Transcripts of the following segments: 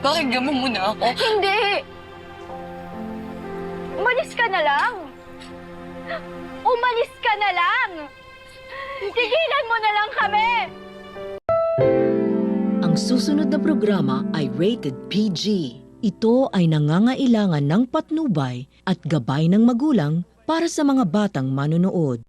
Pakinggan mo muna ako. Hindi! Umalis ka na lang! Umalis ka na lang! Tigilan mo na lang kami! Ang susunod na programa ay rated PG. Ito ay nangangailangan ng patnubay at gabay ng magulang para sa mga batang manonood.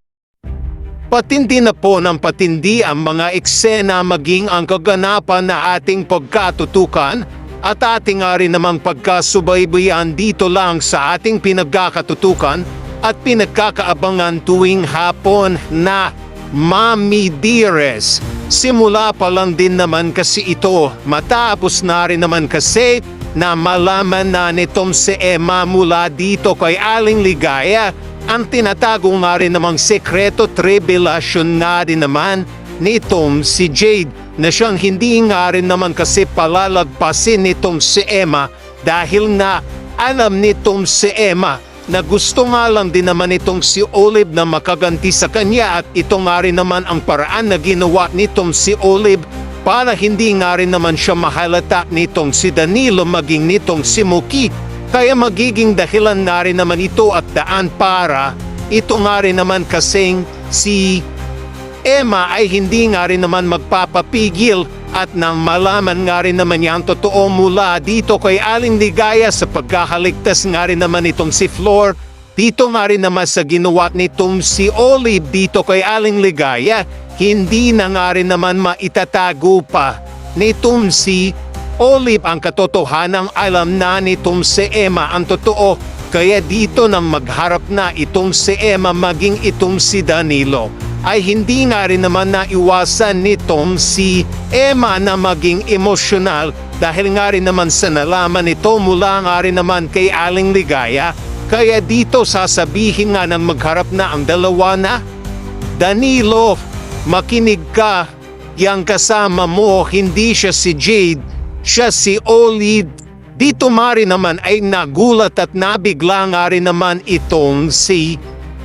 Patindi na po ng patindi ang mga eksena maging ang kaganapan na ating pagkatutukan at ating rin namang pagkasubaybayan dito lang sa ating pinagkakatutukan at pinagkakaabangan tuwing hapon na Mami Dearest. Simula pa lang din naman kasi ito, matapos na rin naman kasi na malaman na nitong si Emma mula dito kay Aling Ligaya ang tinatago nga rin namang sekreto at revelasyon nga rin naman nitong si Jade na siyang hindi nga rin naman kasi palalagpasin nitong si Emma dahil na alam nitong si Emma na gusto nga lang din naman itong si Olive na makaganti sa kanya at ito nga rin naman ang paraan na ginawa nitong si Olive para hindi nga rin naman siya mahalata nitong si Danilo maging nitong si Muki. Kaya magiging dahilan na rin naman ito at daan para ito nga rin naman kasing si Emma ay hindi nga rin naman magpapapigil at nang malaman nga rin naman niya ang totoo mula dito kay Aling Ligaya sa pagkakaligtas nga rin naman itong si Flor, dito nga rin naman sa ginawa nitong si Olive dito kay Aling Ligaya, hindi na nga rin naman maitatago pa nitong si Olive ang katotohanang alam na nitong si Emma ang totoo. Kaya dito nang magharap na itong si Emma maging itong si Danilo ay hindi nga rin naman naiwasan nitong si Emma na maging emosyonal dahil nga rin naman sa nalaman ito mula nga rin naman kay Aling Ligaya. Kaya dito sasabihin nga nang magharap na ang dalawa na, Danilo, makinig ka, yang kasama mo hindi siya si Jade, siya si Olive. Dito nga rin naman ay nagulat at nabigla nga rin naman itong si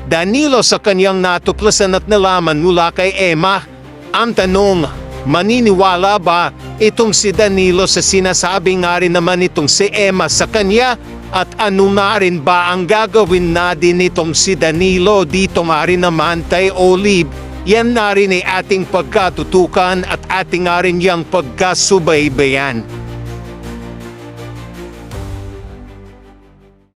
Danilo sa kanyang natuklasan at nalaman mula kay Emma. Ang tanong, maniniwala ba itong si Danilo sa sinasabi nga rin naman itong si Emma sa kanya? At ano nga rin ba ang gagawin na din itong si Danilo dito nga rin naman kay Olive? Yan na rin ay ating pagkatutukan at ating nga rin yang pagkasubaybayan.